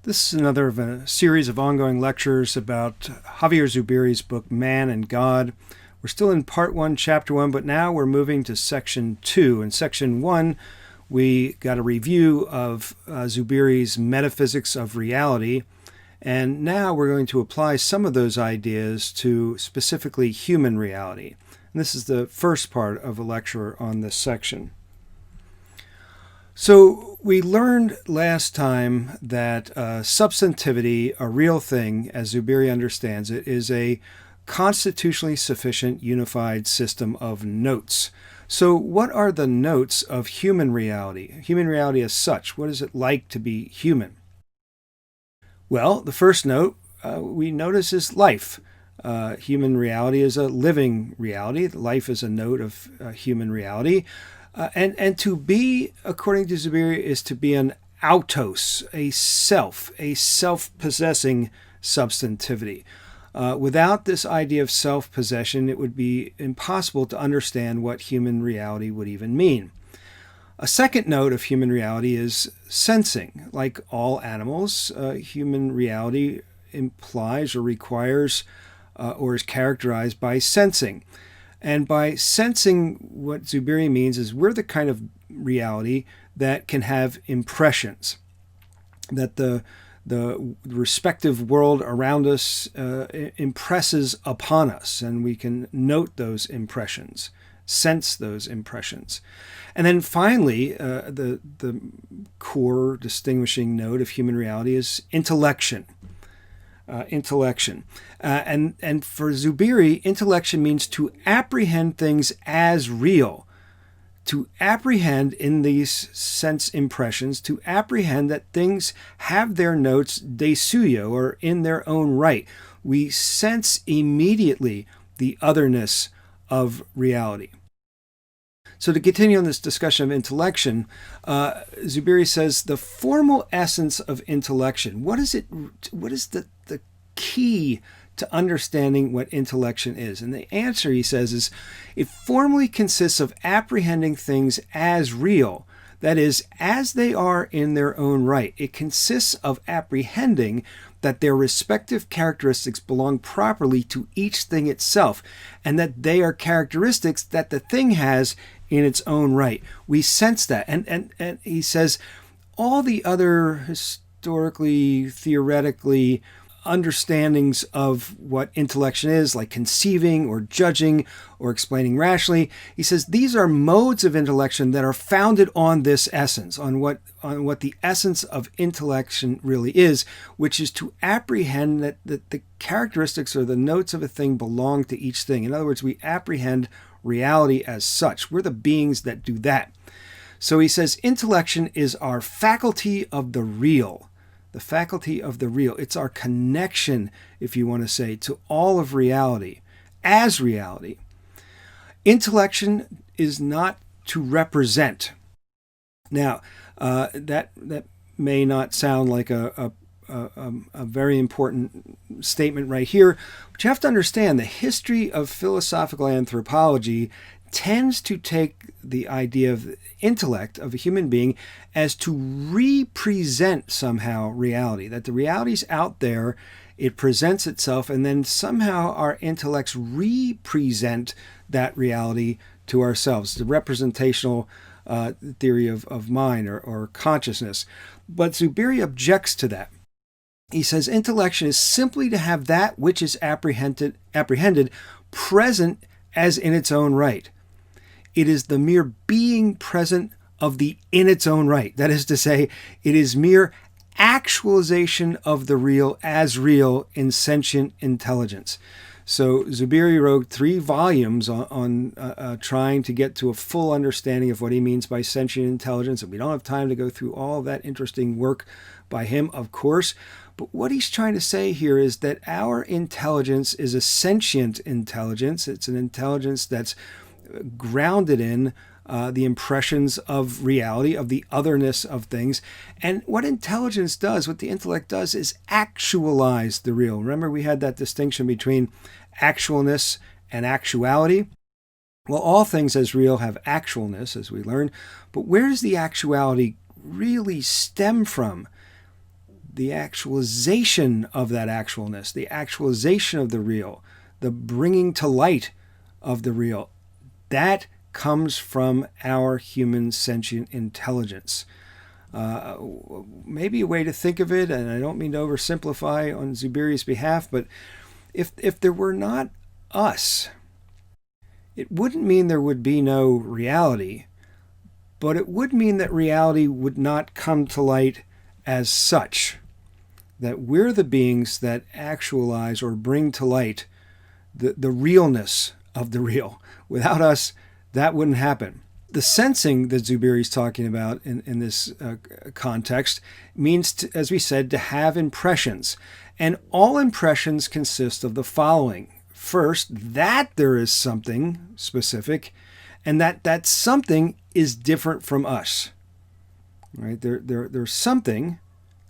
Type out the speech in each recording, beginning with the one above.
This is another of a series of ongoing lectures about Javier Zubiri's book, Man and God. We're still in part 1, chapter 1, but now we're moving to section 2. In section 1, we got a review of Zubiri's metaphysics of reality, and now we're going to apply some of those ideas to specifically human reality. And this is the first part of a lecture on this section. So we learned last time that substantivity, a real thing, as Zubiri understands it, is a constitutionally sufficient unified system of notes. So what are the notes of human reality? Human reality as such. What is it like to be human? Well, the first note we notice is life. Human reality is a living reality. Life is a note of human reality. And to be, according to Zubiri, is to be an autos, a self-possessing substantivity. Without this idea of self-possession, it would be impossible to understand what human reality would even mean. A second note of human reality is sensing. Like all animals, human reality implies or requires or is characterized by sensing. And by sensing, what Zubiri means is we're the kind of reality that can have impressions, that the respective world around us impresses upon us, and we can note those impressions, sense those impressions. And then finally, the core distinguishing note of human reality is intellection. And for Zubiri, intellection means to apprehend things as real, to apprehend in these sense impressions, to apprehend that things have their notes de suyo, or in their own right. We sense immediately the otherness of reality. So to continue on this discussion of intellection, Zubiri says the formal essence of intellection. What is it? What is the key to understanding what intellection is? And the answer, he says, is it formally consists of apprehending things as real, that is, as they are in their own right. It consists of apprehending that their respective characteristics belong properly to each thing itself, and that they are characteristics that the thing has in its own right. We sense that. And he says all the other historically, theoretically, understandings of what intellection is, like conceiving or judging or explaining rationally, he says these are modes of intellection that are founded on this essence, on what the essence of intellection really is, which is to apprehend that the characteristics or the notes of a thing belong to each thing. In other words, we apprehend reality as such. We're the beings that do that. So he says intellection is our faculty of the real. The faculty of the real. It's our connection, if you want to say, to all of reality as reality. Intellection is not to represent. Now, that may not sound like a very important statement right here, but you have to understand the history of philosophical anthropology tends to take the idea of intellect of a human being as to represent somehow reality, that the reality's out there, it presents itself, and then somehow our intellects represent that reality to ourselves, the representational theory of mind or consciousness. But Zubiri objects to that. He says intellection is simply to have that which is apprehended present as in its own right. It is the mere being present of the in its own right. That is to say, it is mere actualization of the real as real in sentient intelligence. So Zubiri wrote 3 volumes on trying to get to a full understanding of what he means by sentient intelligence. And we don't have time to go through all of that interesting work by him, of course. But what he's trying to say here is that our intelligence is a sentient intelligence. It's an intelligence that's grounded in the impressions of reality, of the otherness of things. And what intelligence does, what the intellect does, is actualize the real. Remember, we had that distinction between actualness and actuality. Well, all things as real have actualness, as we learned. But where does the actuality really stem from? the actualization of that actualness, the actualization of the real, the bringing to light of the real, that comes from our human sentient intelligence. Maybe a way to think of it, and I don't mean to oversimplify on Zubiri's behalf, but if there were not us, it wouldn't mean there would be no reality, but it would mean that reality would not come to light as such, that we're the beings that actualize or bring to light the realness of the real. Without us, that wouldn't happen. The sensing that Zubiri is talking about in this context means, to, as we said, to have impressions. And all impressions consist of the following. First, that there is something specific, and that something is different from us. Right? There's something,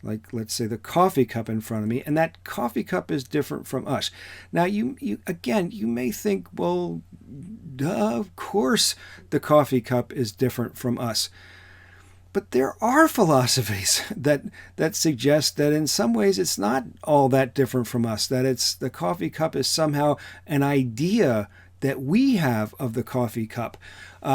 like let's say the coffee cup in front of me, and that coffee cup is different from us. Now, you may think, well, duh, of course the coffee cup is different from us. But there are philosophies that suggest that in some ways it's not all that different from us, that it's the coffee cup is somehow an idea that we have of the coffee cup.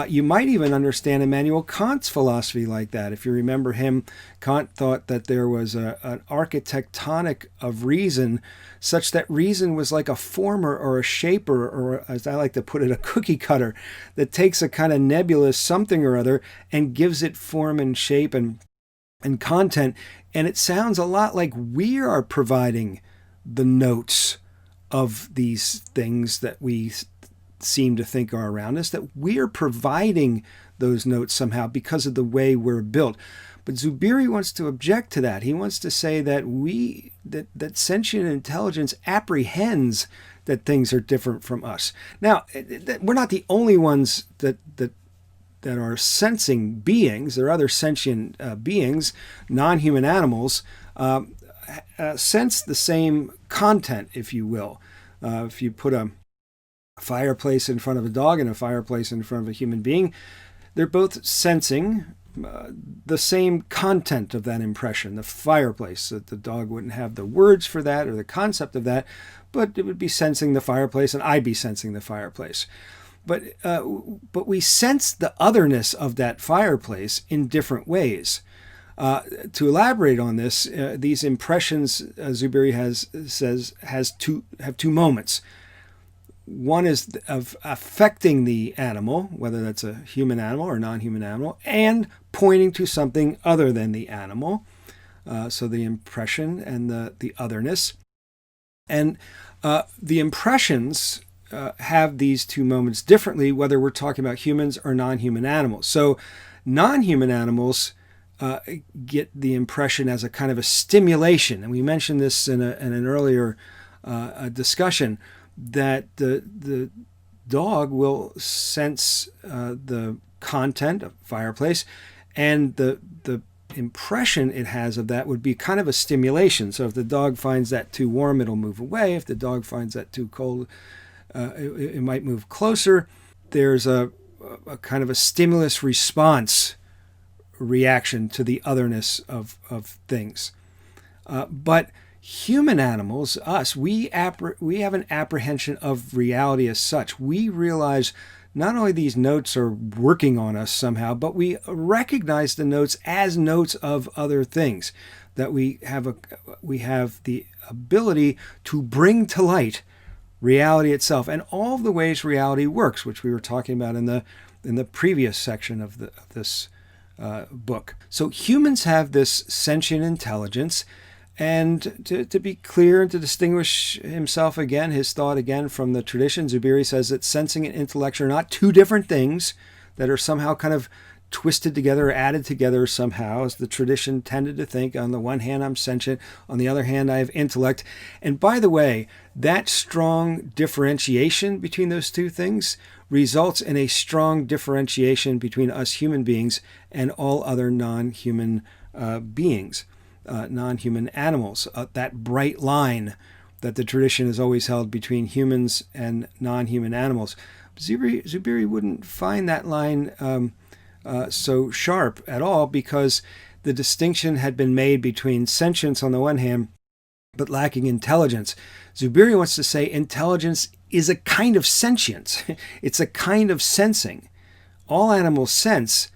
You might even understand Immanuel Kant's philosophy like that. If you remember him, Kant thought that there was an architectonic of reason, such that reason was like a former or a shaper, or as I like to put it, a cookie cutter, that takes a kind of nebulous something or other and gives it form and shape and content. And it sounds a lot like we are providing the notes of these things that we seem to think are around us, that we're providing those notes somehow because of the way we're built. But Zubiri wants to object to that. He wants to say that that sentient intelligence apprehends that things are different from us. Now, we're not the only ones that are sensing beings. There are other sentient beings, non-human animals, sense the same content, if you will. If you put a fireplace in front of a dog and a fireplace in front of a human being, they're both sensing the same content of that impression. The fireplace, that the dog wouldn't have the words for that or the concept of that, but it would be sensing the fireplace, and I'd be sensing the fireplace. But we sense the otherness of that fireplace in different ways. To elaborate on this, these impressions, Zubiri have two moments. One is of affecting the animal, whether that's a human animal or non-human animal, and pointing to something other than the animal. So the impression and the otherness. And the impressions have these two moments differently, whether we're talking about humans or non-human animals. So non-human animals get the impression as a kind of a stimulation. And we mentioned this in an earlier discussion, that the dog will sense the content of fireplace, and the impression it has of that would be kind of a stimulation. So if the dog finds that too warm, it'll move away. If the dog finds that too cold, it might move closer. There's a kind of a stimulus response reaction to the otherness of things. But human animals, us, we have an apprehension of reality as such. We realize not only these notes are working on us somehow, but we recognize the notes as notes of other things. That we have the ability to bring to light reality itself and all of the ways reality works, which we were talking about in the previous section of this book. So humans have this sentient intelligence. And to be clear and to distinguish himself again, his thought again from the tradition, Zubiri says that sensing and intellect are not two different things that are somehow kind of twisted together or added together somehow, as the tradition tended to think. On the one hand, I'm sentient. On the other hand, I have intellect. And by the way, that strong differentiation between those two things results in a strong differentiation between us human beings and all other non-human beings. Non-human animals, that bright line that the tradition has always held between humans and non-human animals. Zubiri wouldn't find that line so sharp at all, because the distinction had been made between sentience on the one hand, but lacking intelligence. Zubiri wants to say intelligence is a kind of sentience. It's a kind of sensing. All animals sense.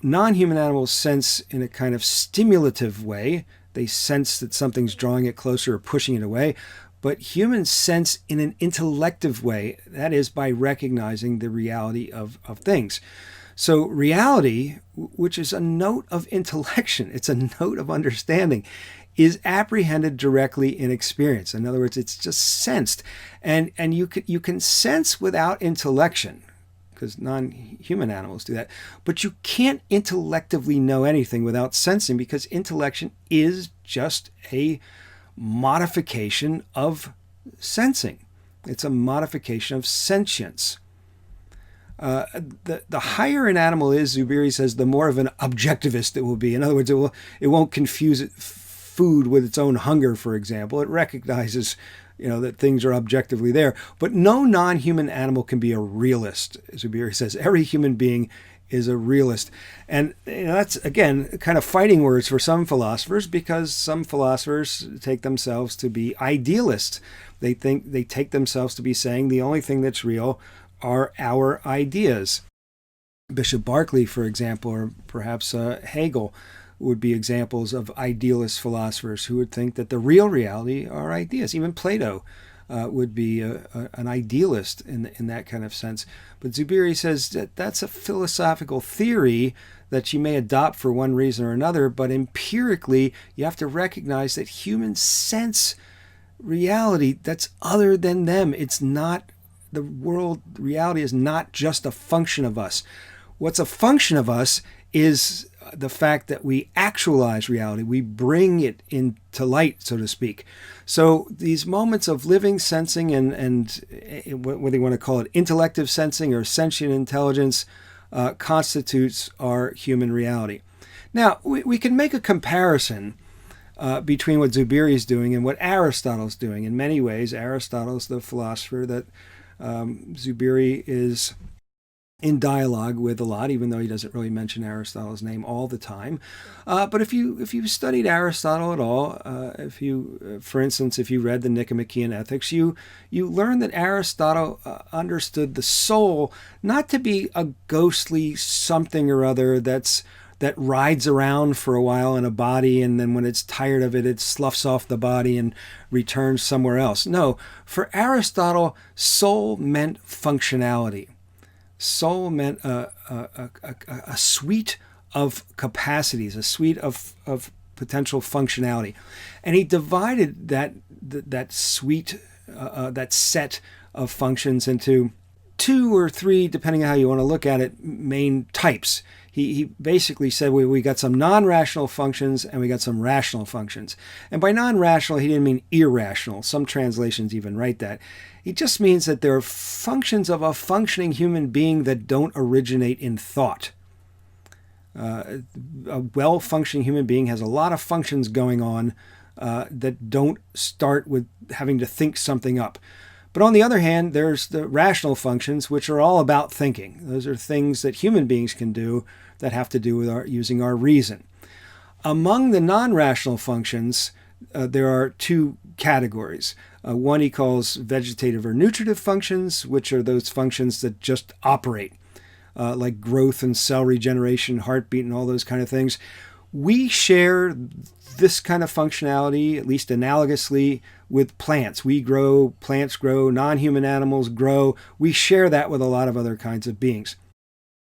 Non-human animals sense in a kind of stimulative way. They sense that something's drawing it closer or pushing it away. But humans sense in an intellective way. That is, by recognizing the reality of things. So reality, which is a note of intellection, it's a note of understanding, is apprehended directly in experience. In other words, it's just sensed. And you can sense without intellection, because non-human animals do that. But you can't intelectively know anything without sensing, because intellection is just a modification of sensing. It's a modification of sentience. The higher an animal is, Zubiri says, the more of an objectivist it will be. In other words, it won't confuse food with its own hunger, for example. It recognizes, that things are objectively there. But no non-human animal can be a realist. Zubiri says every human being is a realist. And that's, again, kind of fighting words for some philosophers, because some philosophers take themselves to be idealists. They take themselves to be saying the only thing that's real are our ideas. Bishop Berkeley, for example, or perhaps Hegel, would be examples of idealist philosophers who would think that the real reality are ideas. Even Plato would be an idealist in that kind of sense. But Zubiri says that that's a philosophical theory that you may adopt for one reason or another, but empirically you have to recognize that humans sense reality that's other than them. It's not the world. Reality is not just a function of us. What's a function of us is the fact that we actualize reality. We bring it into light, so to speak. So these moments of living sensing and whether you want to call it intellective sensing or sentient intelligence constitutes our human reality. Now, we can make a comparison between what Zubiri is doing and what Aristotle's doing. In many ways, Aristotle's the philosopher that Zubiri is in dialogue with a lot, even though he doesn't really mention Aristotle's name all the time. But if you studied Aristotle at all, for instance, if you read the Nicomachean Ethics, you learn that Aristotle understood the soul not to be a ghostly something or other that rides around for a while in a body, and then when it's tired of it, it sloughs off the body and returns somewhere else. No, for Aristotle, soul meant functionality. Soul meant a suite of capacities, a suite of potential functionality. And he divided that suite, that set of functions into 2 or 3, depending on how you want to look at it, main types. He basically said we got some non-rational functions and we got some rational functions. And by non-rational, he didn't mean irrational. Some translations even write that. It just means that there are functions of a functioning human being that don't originate in thought. A well-functioning human being has a lot of functions going on that don't start with having to think something up. But on the other hand, there's the rational functions, which are all about thinking. Those are things that human beings can do that have to do with using our reason. Among the non-rational functions, there are 2 categories. One he calls vegetative or nutritive functions, which are those functions that just operate, like growth and cell regeneration, heartbeat, and all those kind of things. We share this kind of functionality, at least analogously, with plants. We grow, plants grow, non-human animals grow. We share that with a lot of other kinds of beings.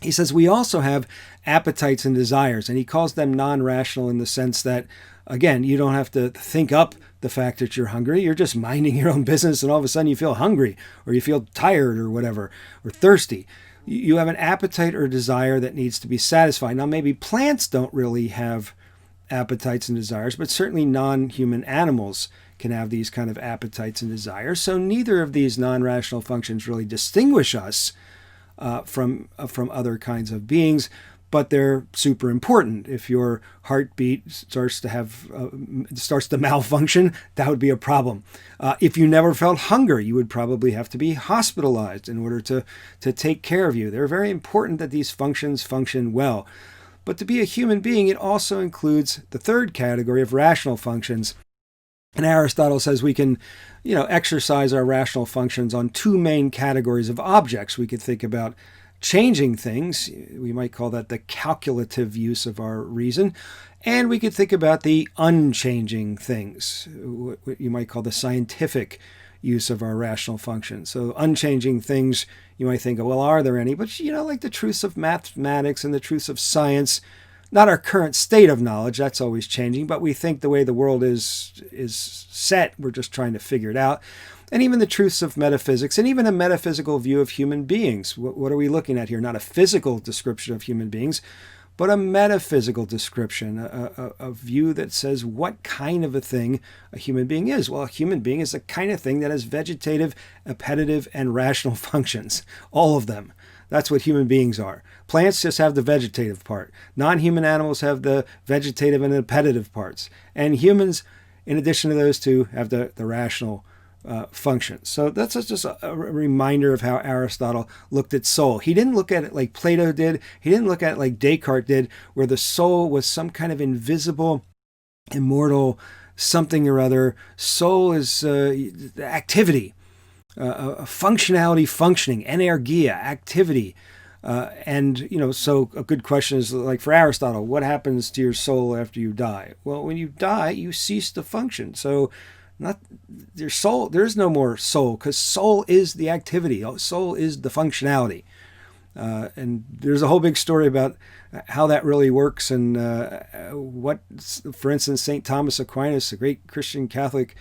He says we also have appetites and desires, and he calls them non-rational in the sense that, again, you don't have to think up the fact that you're hungry. You're just minding your own business, and all of a sudden you feel hungry, or you feel tired, or whatever, or thirsty. You have an appetite or desire that needs to be satisfied. Now, maybe plants don't really have appetites and desires, but certainly non-human animals can have these kind of appetites and desires. So neither of these non-rational functions really distinguish us from other kinds of beings, but they're super important. If your heartbeat starts to malfunction, that would be a problem. If you never felt hunger, you would probably have to be hospitalized in order to take care of you. They're very important that these functions function well. But to be a human being, it also includes the third category of rational functions. And Aristotle says we can, exercise our rational functions on two main categories of objects. We could think about changing things. We might call that the calculative use of our reason. And we could think about the unchanging things, what you might call the scientific use of our rational functions. So unchanging things, you might think, well, are there any? But, like the truths of mathematics and the truths of science, not our current state of knowledge, that's always changing, but we think the way the world is set, we're just trying to figure it out. And even the truths of metaphysics, and even a metaphysical view of human beings. What are we looking at here? Not a physical description of human beings, but a metaphysical description, a view that says what kind of a thing a human being is. Well, a human being is the kind of thing that has vegetative, appetitive, and rational functions, all of them. That's what human beings are. Plants just have the vegetative part. Non-human animals have the vegetative and appetitive parts. And humans, in addition to those two, have the rational functions. So that's just a reminder of how Aristotle looked at soul. He didn't look at it like Plato did. He didn't look at it like Descartes did, where the soul was some kind of invisible, immortal something or other. Soul is activity, functionality, functioning, energia, activity. So a good question is, like for Aristotle, what happens to your soul after you die? Well, when you die, you cease to function. So not your soul, there is no more soul, because soul is the activity. Soul is the functionality. And there's a whole big story about how that really works, and what, for instance, St. Thomas Aquinas, a great Christian Catholic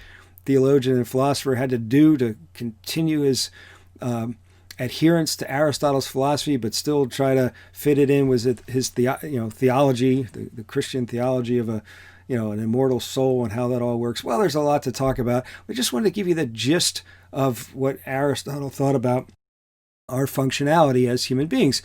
theologian and philosopher, had to do to continue his adherence to Aristotle's philosophy, but still try to fit it in with his theology, the Christian theology of an immortal soul and how that all works. Well, there's a lot to talk about. We just wanted to give you the gist of what Aristotle thought about our functionality as human beings.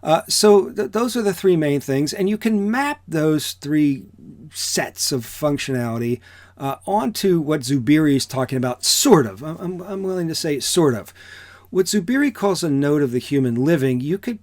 Those are the three main things, and you can map those three sets of functionality onto what Zubiri is talking about, sort of. I'm willing to say sort of. What Zubiri calls a note of the human living, you could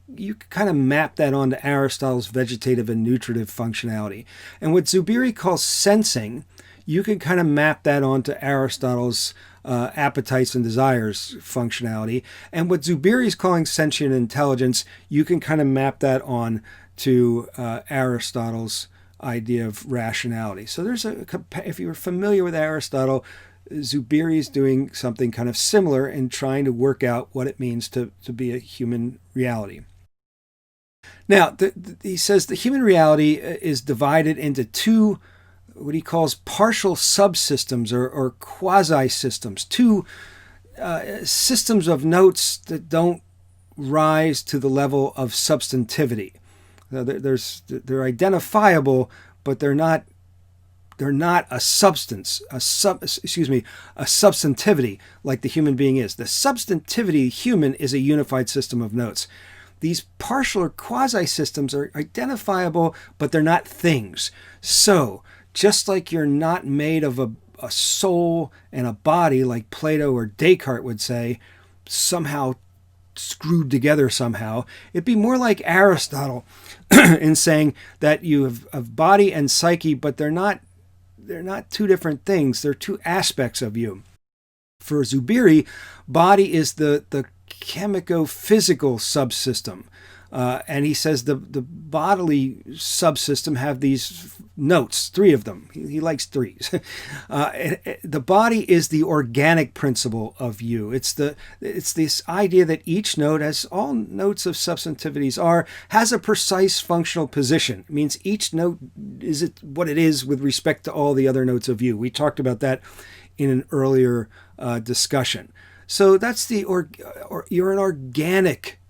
kind of map that onto Aristotle's vegetative and nutritive functionality. And what Zubiri calls sensing, you could kind of map that onto Aristotle's appetites and desires functionality. And what Zubiri is calling sentient intelligence, you can kind of map that on to Aristotle's idea of rationality. So if you're familiar with Aristotle, Zubiri is doing something kind of similar in trying to work out what it means to be a human reality. Now, he says the human reality is divided into two, what he calls partial subsystems or quasi-systems, two systems of notes that don't rise to the level of substantivity. They're identifiable, but they're not a substance, a substantivity like the human being is. The substantivity human is a unified system of notes. These partial or quasi-systems are identifiable, but they're not things. So, just like you're not made of a soul and a body like Plato or Descartes would say, somehow screwed together somehow, it'd be more like Aristotle in saying that you have a body and psyche, but they're not two different things. They're two aspects of you. For Zubiri, body is the chemico-physical subsystem. And he says the bodily subsystem have these notes, three of them. He likes threes. The body is the organic principle of you. It's this idea that each note, as all notes of substantivities has a precise functional position. It means each note is what it is with respect to all the other notes of you. We talked about that in an earlier discussion. So that's you're an organic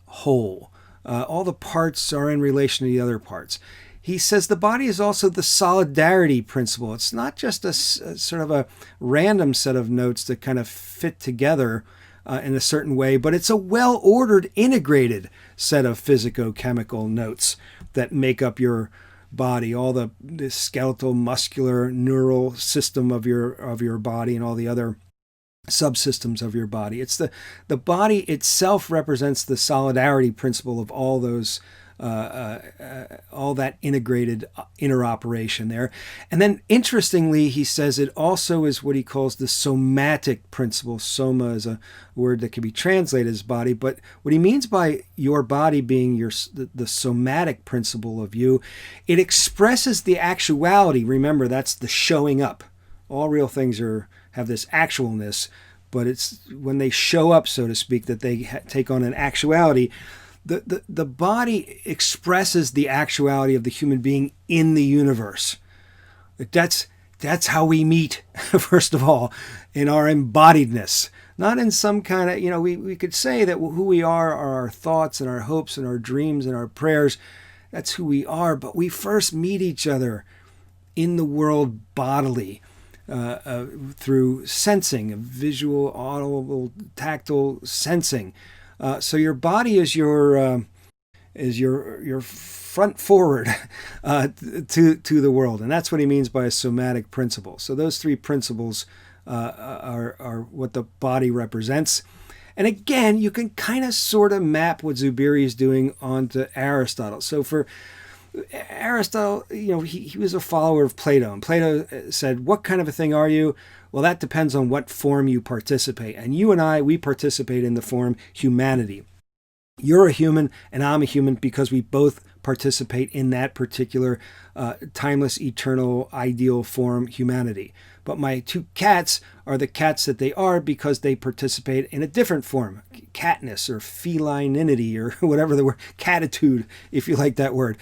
whole. All the parts are in relation to the other parts. He says the body is also the solidarity principle. It's not just a sort of a random set of notes that kind of fit together in a certain way, but it's a well-ordered, integrated set of physico-chemical notes that make up your body, all the skeletal, muscular, neural system of your body and all the other subsystems of your body. It's the body itself represents the solidarity principle of all those all that integrated interoperation there. And then interestingly, he says it also is what he calls the somatic principle. Soma is a word that can be translated as body, but what he means by your body being the somatic principle of you, it expresses the actuality. Remember, that's the showing up. All real things have this actualness, but it's when they show up, so to speak, that they take on an actuality. The body expresses the actuality of the human being in the universe. That's how we meet, first of all, in our embodiedness. Not in some kind of, we could say that who we are our thoughts and our hopes and our dreams and our prayers. That's who we are. But we first meet each other in the world bodily. Through sensing, visual, audible, tactile sensing. So your body is your front forward to the world, and that's what he means by a somatic principle. So those three principles are what the body represents. And again, you can kind of sort of map what Zubiri is doing onto Aristotle. So for Aristotle, he was a follower of Plato, and Plato said, what kind of a thing are you? Well, that depends on what form you participate. And you and I, we participate in the form humanity. You're a human and I'm a human because we both participate in that particular timeless, eternal, ideal form, humanity. But my two cats are the cats that they are because they participate in a different form, catness or felininity or whatever the word, catitude, if you like that word.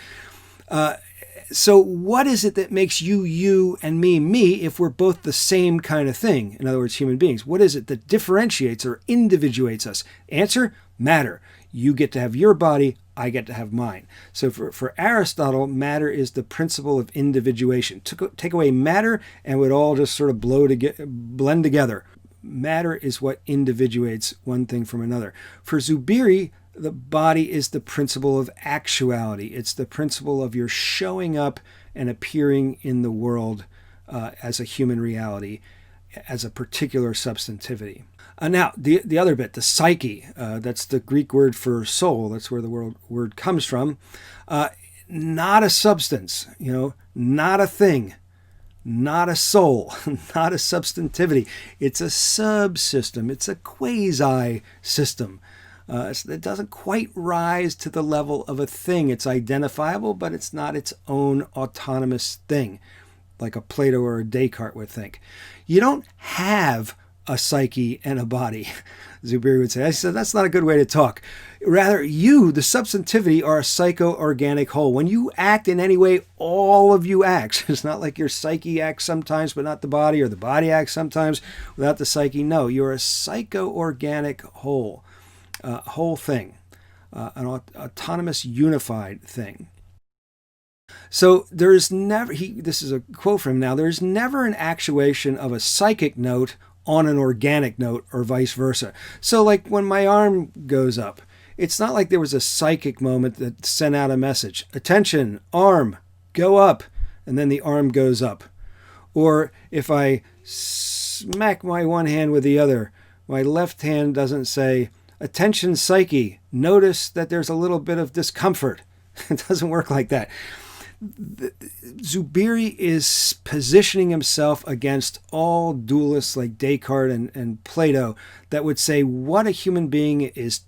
So what is it that makes you, and me, if we're both the same kind of thing? In other words, human beings. What is it that differentiates or individuates us? Answer, matter. You get to have your body, I get to have mine. So for Aristotle, matter is the principle of individuation. Take away matter and it would all just sort of blend together. Matter is what individuates one thing from another. For Zubiri, the body is the principle of actuality. It's the principle of your showing up and appearing in the world as a human reality, as a particular substantivity. Now, the other bit, the psyche, that's the Greek word for soul. That's where the word comes from. Not a substance, not a thing, not a soul, not a substantivity. It's a subsystem. It's a quasi-system. It doesn't quite rise to the level of a thing. It's identifiable, but it's not its own autonomous thing, like a Plato or a Descartes would think. You don't have a psyche and a body, Zubiri would say. I said, that's not a good way to talk. Rather, you, the substantivity, are a psycho-organic whole. When you act in any way, all of you acts. It's not like your psyche acts sometimes, but not the body, or the body acts sometimes without the psyche. No, you're a psycho-organic whole. Whole thing, an autonomous, unified thing. So there's never, this is a quote from him now, there's never an actuation of a psychic note on an organic note or vice versa. So like when my arm goes up, it's not like there was a psychic moment that sent out a message. Attention, arm, go up, and then the arm goes up. Or if I smack my one hand with the other, my left hand doesn't say, attention psyche, notice that there's a little bit of discomfort. It doesn't work like that. Zubiri is positioning himself against all dualists like Descartes and Plato that would say what a human being is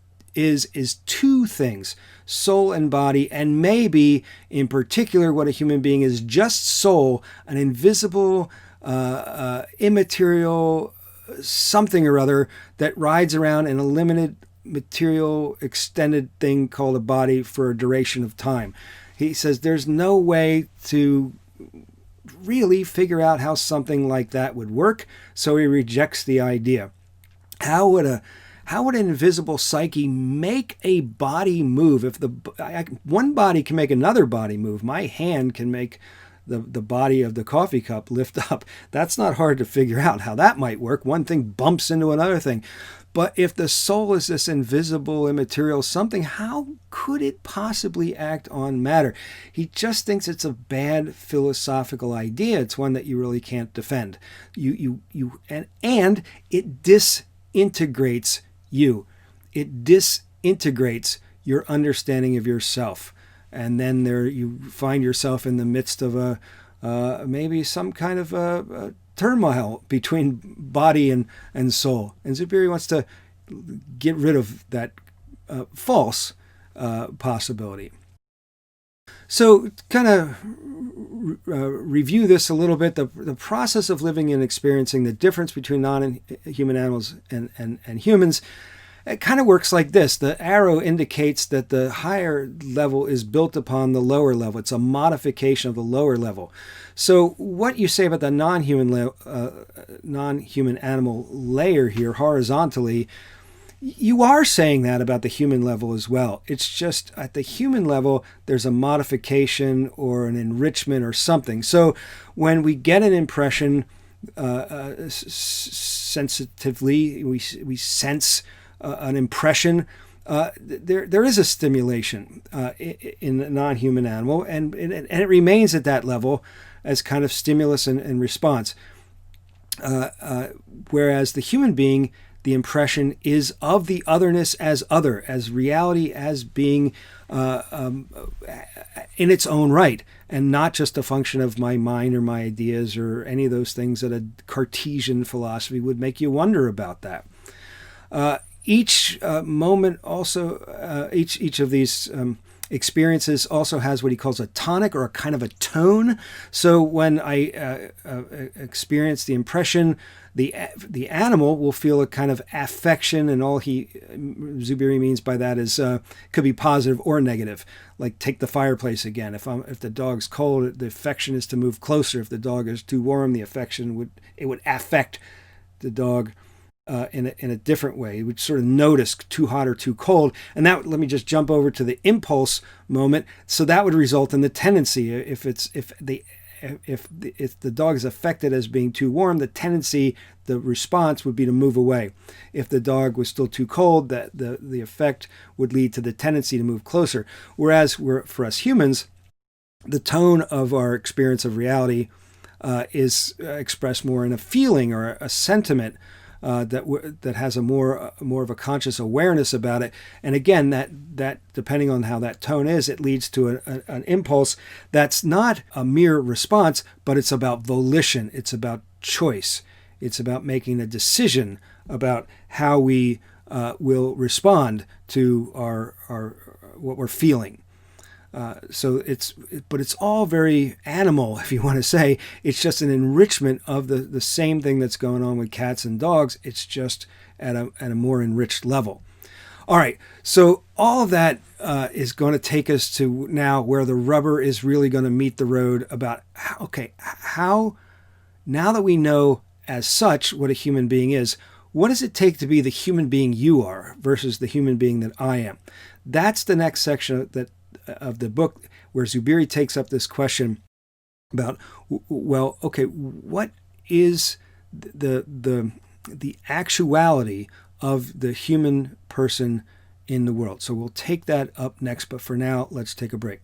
two things, soul and body, and maybe in particular what a human being is just soul, an invisible, immaterial something or other that rides around in a limited material extended thing called a body for a duration of time. He says there's no way to really figure out how something like that would work, so he rejects the idea. How would an invisible psyche make a body move? If one body can make another body move, my hand can make the body of the coffee cup lift up. That's not hard to figure out how that might work. One thing bumps into another thing. But if the soul is this invisible, immaterial something, how could it possibly act on matter? He just thinks it's a bad philosophical idea. It's one that you really can't defend. And it disintegrates you. It disintegrates your understanding of yourself. and then there you find yourself in the midst of a maybe some kind of a turmoil between body and soul. And Zubiri wants to get rid of that false possibility. So kind of review this a little bit. The process of living and experiencing the difference between non-human animals and humans, it kind of works like this. The arrow indicates that the higher level is built upon the lower level. It's a modification of the lower level. So what you say about the non-human animal layer here horizontally, you are saying that about the human level as well. It's just at the human level, there's a modification or an enrichment or something. So when we get an impression sensitively, we sense an impression, there is a stimulation in a non-human animal, and it remains at that level as kind of stimulus and response. Whereas the human being, the impression is of the otherness as other, as reality, as being in its own right, and not just a function of my mind or my ideas or any of those things that a Cartesian philosophy would make you wonder about that. Each moment also, each of these experiences also has what he calls a tonic or a kind of a tone. So when I experience the impression, the animal will feel a kind of affection, and all Zubiri means by that is could be positive or negative. Like take the fireplace again. If the dog's cold, the affection is to move closer. If the dog is too warm, the affection would affect the dog in a different way. You would sort of notice too hot or too cold. And that, let me just jump over to the impulse moment. So that would result in the tendency. If the dog is affected as being too warm, the tendency, the response would be to move away. If the dog was still too cold, that the effect would lead to the tendency to move closer. Whereas for us humans, the tone of our experience of reality is expressed more in a feeling or a sentiment that has a more of a conscious awareness about it. And again, that depending on how that tone is, it leads to an impulse that's not a mere response, but it's about volition. It's about choice. It's about making a decision about how we will respond to our what we're feeling. But it's all very animal, if you want to say. It's just an enrichment of the same thing that's going on with cats and dogs. It's just at a more enriched level. All right, so all of that is going to take us to now where the rubber is really going to meet the road about, how now that we know as such what a human being is, what does it take to be the human being you are versus the human being that I am? That's the next section of the book, where Zubiri takes up this question about, what is the actuality of the human person in the world? So we'll take that up next, but for now, let's take a break.